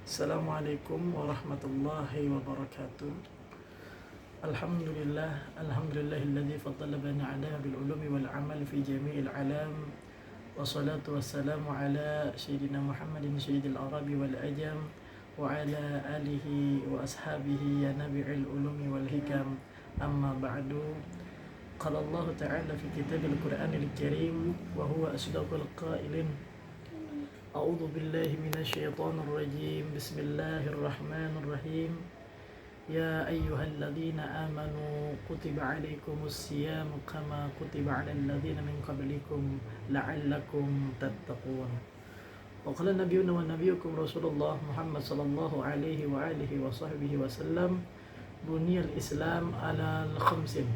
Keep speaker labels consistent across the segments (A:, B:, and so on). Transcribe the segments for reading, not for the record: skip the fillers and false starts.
A: Assalamualaikum warahmatullahi wabarakatuh. Alhamdulillahilladzi faddala bana ala bil ulumi wal amal fi jami'il alam. Wassalatu wassalamu ala sayyidina Muhammadin sayyidil arabi wal ajam wa ala alihi wa ashabihi ya nabi'il ulumi wal hikam. Amma ba'du. Qala Allah ta'ala fi kitabil Qur'anil Karim wa huwa asdaqul qailin. A'udzu billahi minasyaitonir rajim. Bismillahirrahmanirrahim. Ya ayyuhalladzina amanu kutiba 'alaikumus siyam kama kutiba 'alal ladzina min qablikum la'allakum tattaqun. Wa qala nabiyyuna wa nabiyyukum Rasulullah Muhammad sallallahu alaihi wa alihi wa sahbihi wasallam, buniyal Islam ala khamsin: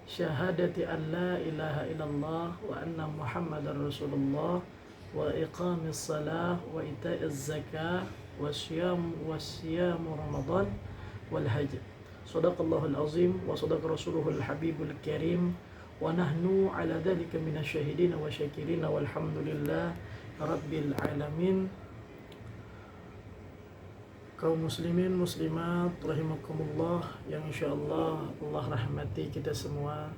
A: syahadati an la ilaha illallah wa anna Muhammadar Rasulullah, wa iqamis salah, wa ita'iz zakah, wa siyamu Ramadan, wal hajj. Shadaqallahul azim wa sadaqa rasuluhul habibul karim, wa nahnu ala dhalika minasyahidin wa syakirin walhamdulillah rabbil alamin. Kaum muslimin muslimat rahimakumullah yang insyaallah Allah rahmati kita semua,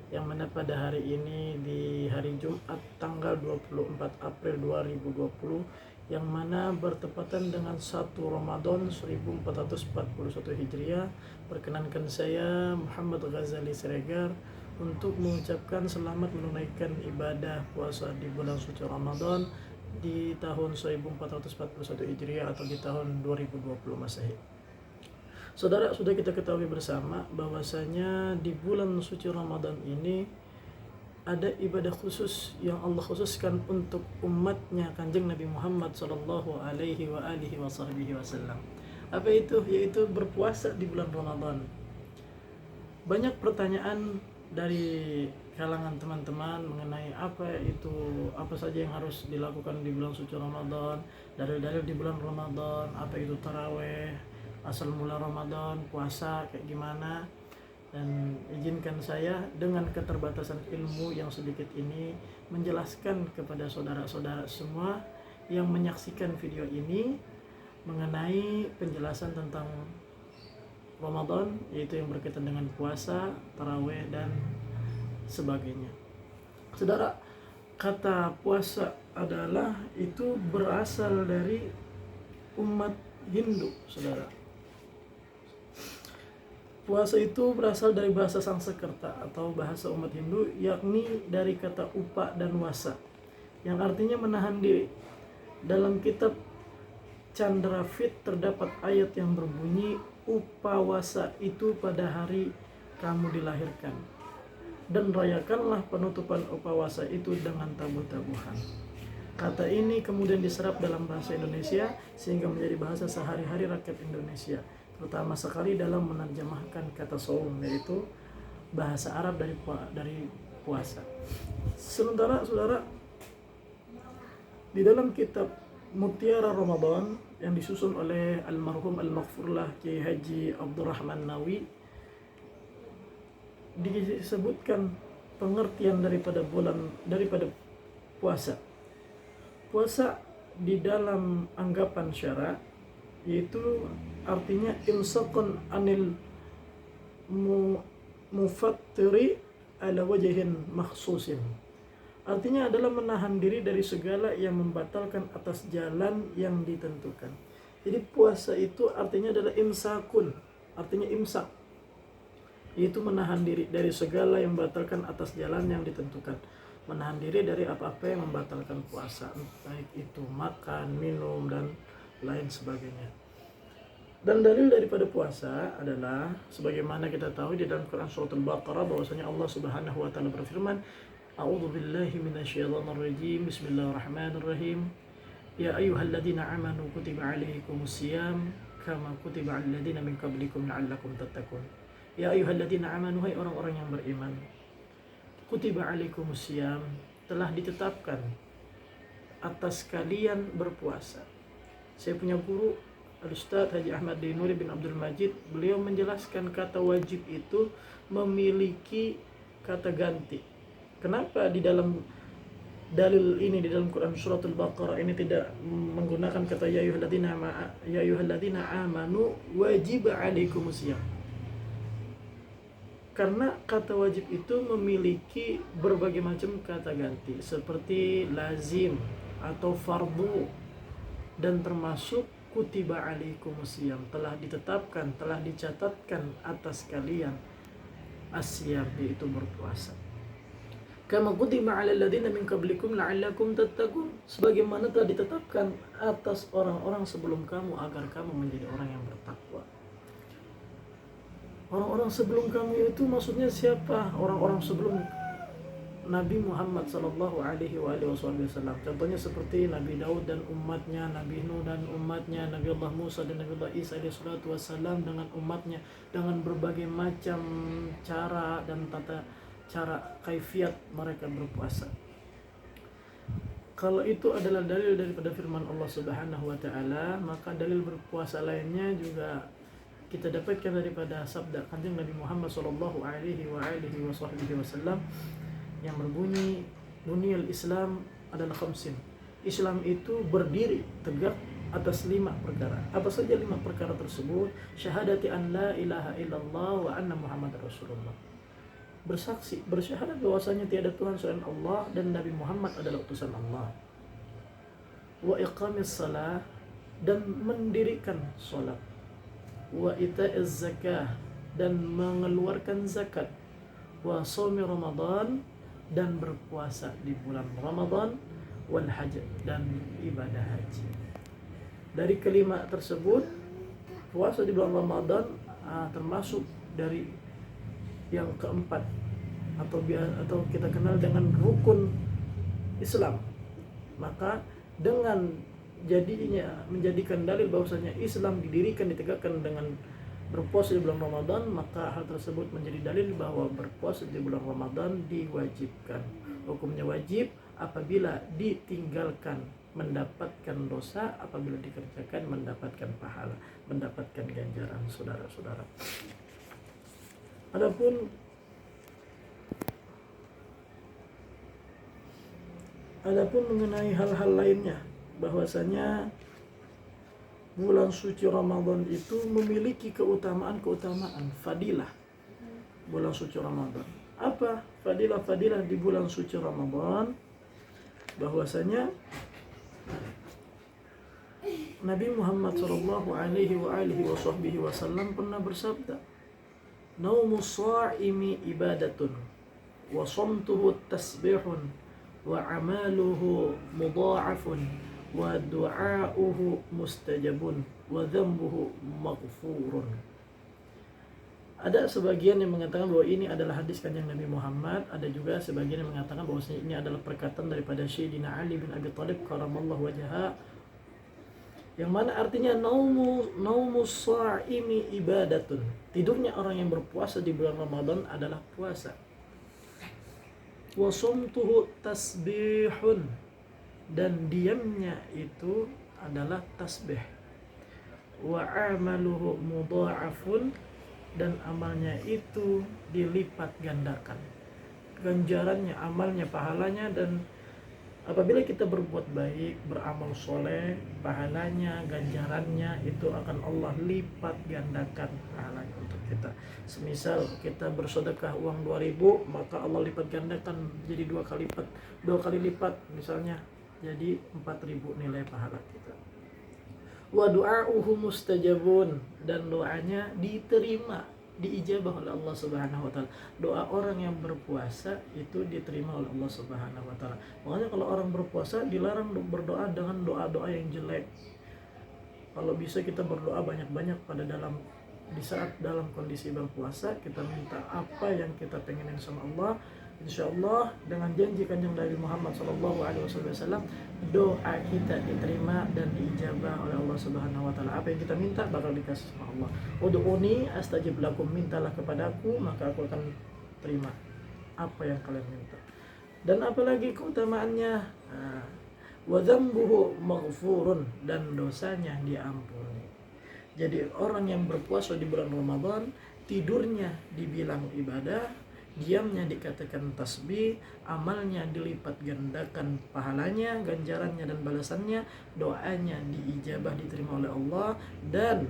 A: yang mana pada hari ini di hari Jumat tanggal 24 April 2020 yang mana bertepatan dengan 1 Ramadan 1441 Hijriah, perkenankan saya Muhammad Ghazali Siregar untuk mengucapkan selamat menunaikan ibadah puasa di bulan suci Ramadan di tahun 1441 Hijriah atau di tahun 2020 Masehi. Saudara, sudah kita ketahui bersama bahwasanya di bulan suci Ramadan ini ada ibadah khusus yang Allah khususkan untuk umatnya Kanjeng Nabi Muhammad sallallahu alaihi wa alihi wasallam. Apa itu? Yaitu berpuasa di bulan Ramadan. Banyak pertanyaan dari kalangan teman-teman mengenai apa saja yang harus dilakukan di bulan suci Ramadan, dalil-dalil di bulan Ramadan, apa itu taraweh, asal mula Ramadan, puasa kayak gimana. Dan izinkan saya dengan keterbatasan ilmu yang sedikit ini menjelaskan kepada saudara-saudara semua yang menyaksikan video ini mengenai penjelasan tentang Ramadan, yaitu yang berkaitan dengan puasa, taraweh dan sebagainya. Saudara, kata puasa adalah itu berasal dari umat Hindu, saudara. Puasa itu berasal dari bahasa Sanskerta atau bahasa umat Hindu, yakni dari kata upa dan wasa, yang artinya menahan diri. Dalam kitab Chandrafit terdapat ayat yang berbunyi, upawasa itu pada hari kamu dilahirkan, dan rayakanlah penutupan upawasa itu dengan tabuh-tabuhan. Kata ini kemudian diserap dalam bahasa Indonesia sehingga menjadi bahasa sehari-hari rakyat Indonesia, terutama sekali dalam menerjemahkan kata saum, yaitu bahasa Arab dari puasa. Sementara saudara, di dalam kitab Mutiara Ramadan yang disusun oleh almarhum al-maghfurlah Kiai Haji Abdurrahman Nawi, disebutkan pengertian daripada puasa. Puasa di dalam anggapan syara yaitu artinya imsakun anil mufattiri ala wajhin makhsusin. Artinya adalah menahan diri dari segala yang membatalkan atas jalan yang ditentukan. Jadi puasa itu artinya adalah imsakun, artinya imsak, yaitu menahan diri dari segala yang membatalkan atas jalan yang ditentukan. Menahan diri dari apa-apa yang membatalkan puasa, baik itu makan, minum dan lain sebagainya. Dan dalil daripada puasa adalah sebagaimana kita tahu di dalam Quran surat Al-Baqarah bahwasanya Allah Subhanahu wa taala berfirman, A'udzu billahi minasyaitonir rajim. Bismillahirrahmanirrahim. Ya ayyuhalladzina amanu kutiba 'alaikumus syiyam kama kutiba 'alal ladzina min qablikum la'allakum tattaqun. Ya ayyuhalladzina amanu, hai orang-orang yang beriman, kutiba 'alaikumus syiyam, telah ditetapkan atas kalian berpuasa. Saya punya guru Al-Ustaz Haji Ahmad Dinuri bin Abdul Majid, beliau menjelaskan kata wajib itu memiliki kata ganti. Kenapa di dalam dalil ini di dalam Quran suratul Baqarah ini tidak menggunakan kata ya ayyuhalladzina amanu wajib alaikumusiyam. Karena kata wajib itu memiliki berbagai macam kata ganti seperti lazim atau fardu, dan termasuk kutiba alaikumusiyam, telah ditetapkan, telah dicatatkan atas kalian asyam, yaitu berpuasa. Kama kutiba 'alal ladzina min qablikum la'allakum tattaqun, sebagaimana telah ditetapkan atas orang-orang sebelum kamu agar kamu menjadi orang yang bertakwa. Orang-orang sebelum kamu itu maksudnya siapa? Orang-orang sebelum Nabi Muhammad sallallahu alaihi wasallam. Contohnya seperti Nabi Daud dan umatnya, Nabi Nuh dan umatnya, Nabi Allah Musa dan Nabi Allah Isa alaihi salatu wasallam dengan umatnya, dengan berbagai macam cara dan tata cara kaifiat mereka berpuasa. Kalau itu adalah dalil daripada firman Allah Subhanahu wa taala, maka dalil berpuasa lainnya juga kita dapatkan daripada sabda Kanjeng Nabi Muhammad sallallahu alaihi wasallam yang berbunyi, Buniyal Islam adalah khamsin. Islam itu berdiri tegak atas 5 perkara. Apa saja 5 perkara tersebut? Syahadati an la ilaha illallah wa anna Muhammadar Rasulullah. Bersaksi, bersyahadat bahwasanya tiada Tuhan selain Allah dan Nabi Muhammad adalah utusan Allah. Wa iqamis salah, dan mendirikan salat. Wa ita'iz zakah, dan mengeluarkan zakat. Wa shaumi Ramadan, dan berpuasa di bulan Ramadan. Wal hajj, dan ibadah haji. Dari kelima tersebut, puasa di bulan Ramadan termasuk dari yang keempat atau kita kenal dengan rukun Islam. Maka dengan jadinya menjadikan dalil bahwasanya Islam didirikan, ditegakkan dengan berpuasa di bulan Ramadan, maka hal tersebut menjadi dalil bahwa berpuasa di bulan Ramadan diwajibkan. Hukumnya wajib, apabila ditinggalkan mendapatkan dosa, apabila dikerjakan mendapatkan pahala, mendapatkan ganjaran, saudara-saudara. Adapun mengenai hal-hal lainnya, bahwasanya bulan suci Ramadan itu memiliki keutamaan, fadilah. Bulan suci Ramadan. Apa fadilah di bulan suci Ramadan? Bahwasanya Nabi Muhammad sallallahu alaihi wasallam pernah bersabda, "Naumus sha'imi ibadatun wa shamtuhu tasbihun wa amaluhu mudha'afun wa du'a'uhu mustajabun wa dhanbuhu maghfurun." Ada sebagian yang mengatakan bahwa ini adalah hadis kanjeng Nabi Muhammad. Ada juga sebagian yang mengatakan bahwa ini adalah perkataan daripada Sayyidina Ali bin Abi Thalib karamallahu wajhahu, yang mana artinya naumus sha'imi ibadatun. Tidurnya orang yang berpuasa di bulan Ramadan adalah puasa. Wa shamtuhu tasbihun, dan diamnya itu adalah tasbih. Wa amaluhu mudha'afun, dan amalnya itu dilipat gandakan. Ganjarannya, amalnya, pahalanya, dan apabila kita berbuat baik, beramal soleh, pahalanya, ganjarannya itu akan Allah lipat gandakan pahalanya untuk kita. Semisal kita bersedekah uang 2.000, maka Allah lipat gandakan jadi 2 kali lipat, misalnya jadi 4.000 nilai pahala kita. Wa du'a'uhu mustajabun, dan doanya diterima, diijabah oleh Allah Subhanahu wa taala. Doa orang yang berpuasa itu diterima oleh Allah Subhanahu wa taala. Makanya kalau orang berpuasa dilarang berdoa dengan doa-doa yang jelek. Kalau bisa kita berdoa banyak-banyak di saat dalam kondisi berpuasa, kita minta apa yang kita pengenin sama Allah. Insyaallah dengan janji kanjeng Nabi Muhammad sallallahu alaihi wasallam, doa kita diterima dan diijabah oleh Allah Subhanahu wa taala. Apa yang kita minta bakal dikasih sama Allah. Ud'uni astajib lakum, mintalah kepadaku maka aku akan terima apa yang kalian minta. Dan apalagi keutamaannya, wa dzambuhu maghfurun, dan dosanya diampuni. Jadi orang yang berpuasa di bulan Ramadan, tidurnya dibilang ibadah, diamnya dikatakan tasbih, amalnya dilipat gandakan pahalanya, ganjarannya dan balasannya, doanya diijabah diterima oleh Allah, dan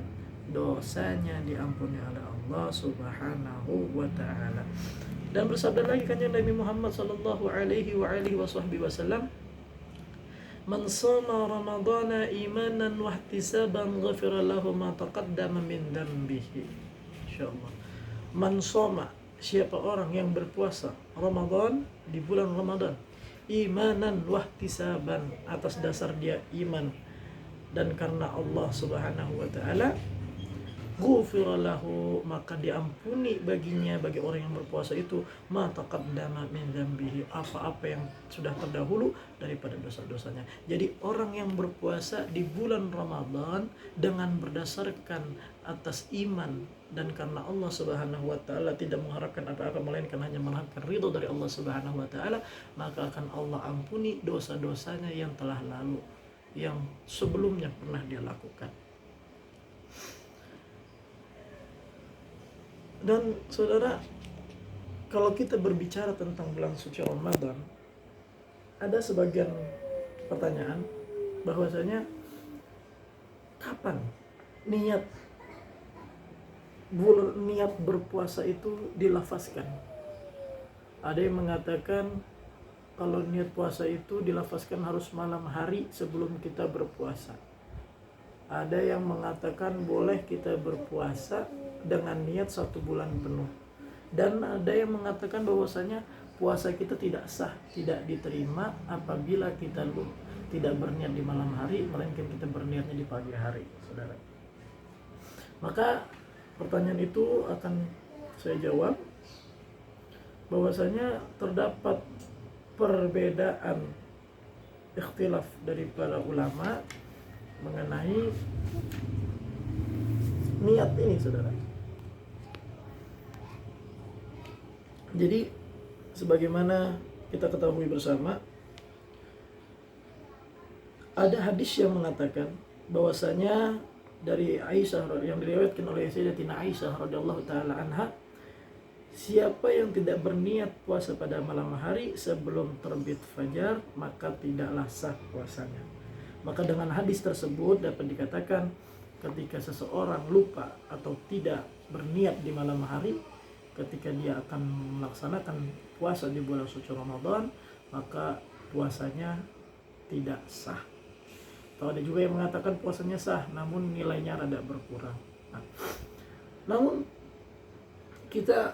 A: dosanya diampuni oleh Allah Subhanahu wa taala. Dan bersabda lagi kanjeng Nabi Muhammad sallallahu alaihi wasallam, "Man shoma ramadhana imanan wa ihtisaban ghafira lahu ma taqaddama min dhanbihi." Insyaallah. Man shoma, siapa orang yang berpuasa Ramadan, di bulan Ramadan, imanan wahtisaban, atas dasar dia iman dan karena Allah Subhanahu wa taala, ghufira lahu, maka diampuni baginya, bagi orang yang berpuasa itu, ma taqaddama min dzambihi, apa-apa yang sudah terdahulu daripada dosa-dosanya. Jadi orang yang berpuasa di bulan Ramadan dengan berdasarkan atas iman dan karena Allah Subhanahu wa taala, tidak mengharapkan apa-apa melainkan hanya mengharapkan ridho dari Allah Subhanahu wa taala, maka akan Allah ampuni dosa-dosanya yang telah lalu, yang sebelumnya pernah dia lakukan. Dan saudara, kalau kita berbicara tentang bulan suci Ramadan, ada sebagian pertanyaan bahwasanya kapan niat berpuasa itu dilafazkan. Ada yang mengatakan kalau niat puasa itu dilafazkan harus malam hari sebelum kita berpuasa. Ada yang mengatakan boleh kita berpuasa dengan niat 1 bulan penuh. Dan ada yang mengatakan bahwasanya puasa kita tidak sah, tidak diterima apabila kita tidak berniat di malam hari, melainkan kita berniatnya di pagi hari, saudara. Maka pertanyaan itu akan saya jawab bahwasanya terdapat perbedaan ikhtilaf dari para ulama mengenai niat ini, saudara. Jadi sebagaimana kita ketahui bersama, ada hadis yang mengatakan bahwasanya dari Aisyah, yang diriwayatkan oleh Sayyidatina Aisyah radhiyallahu taala anha, siapa yang tidak berniat puasa pada malam hari sebelum terbit fajar, maka tidaklah sah puasanya. Maka dengan hadis tersebut dapat dikatakan ketika seseorang lupa atau tidak berniat di malam hari ketika dia akan melaksanakan puasa di bulan suci Ramadan, maka puasanya tidak sah. Atau ada juga yang mengatakan puasanya sah namun nilainya rada berkurang. Namun kita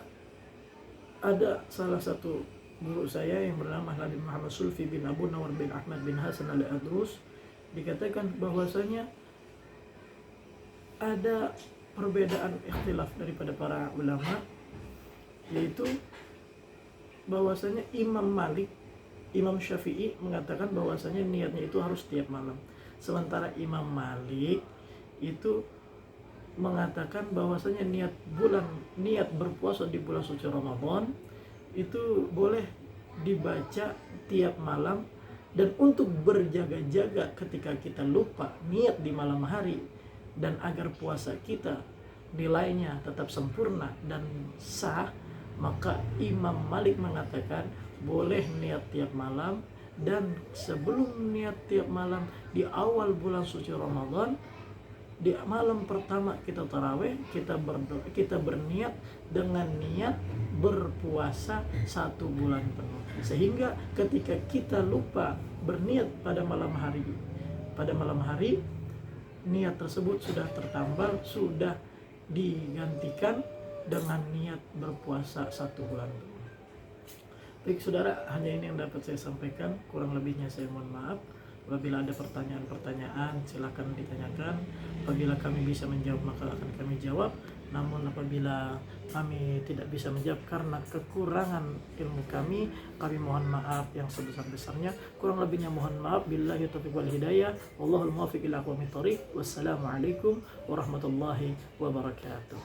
A: ada salah satu guru saya yang bernama Nabi Muhammad Sulfi bin Abu Nawar bin Ahmad bin Hasan al-Adrus, dikatakan bahwasanya ada perbedaan ikhtilaf daripada para ulama, yaitu bahwasanya Imam Malik, Imam Syafi'i mengatakan bahwasanya niatnya itu harus tiap malam. Sementara Imam Malik itu mengatakan bahwasanya niat berpuasa di bulan suci Ramadan itu boleh dibaca tiap malam, dan untuk berjaga-jaga ketika kita lupa niat di malam hari dan agar puasa kita nilainya tetap sempurna dan sah, maka Imam Malik mengatakan boleh niat tiap malam, dan sebelum niat tiap malam di awal bulan suci Ramadan, di malam pertama kita tarawih, kita berniat dengan niat berpuasa 1 bulan penuh, sehingga ketika kita lupa berniat pada malam hari, niat tersebut sudah tertambal, sudah digantikan dengan niat berpuasa 1 bulan penuh. Baik saudara, hanya ini yang dapat saya sampaikan, kurang lebihnya saya mohon maaf. Apabila ada pertanyaan-pertanyaan silakan ditanyakan. Apabila kami bisa menjawab maka akan kami jawab. Namun apabila kami tidak bisa menjawab karena kekurangan ilmu kami mohon maaf yang sebesar-besarnya. Kurang lebihnya mohon maaf. Billahi taufiq wal hidayah. Wallahul muwaffiq ila aqwamit thoriq. Wassalamualaikum warahmatullahi wabarakatuh.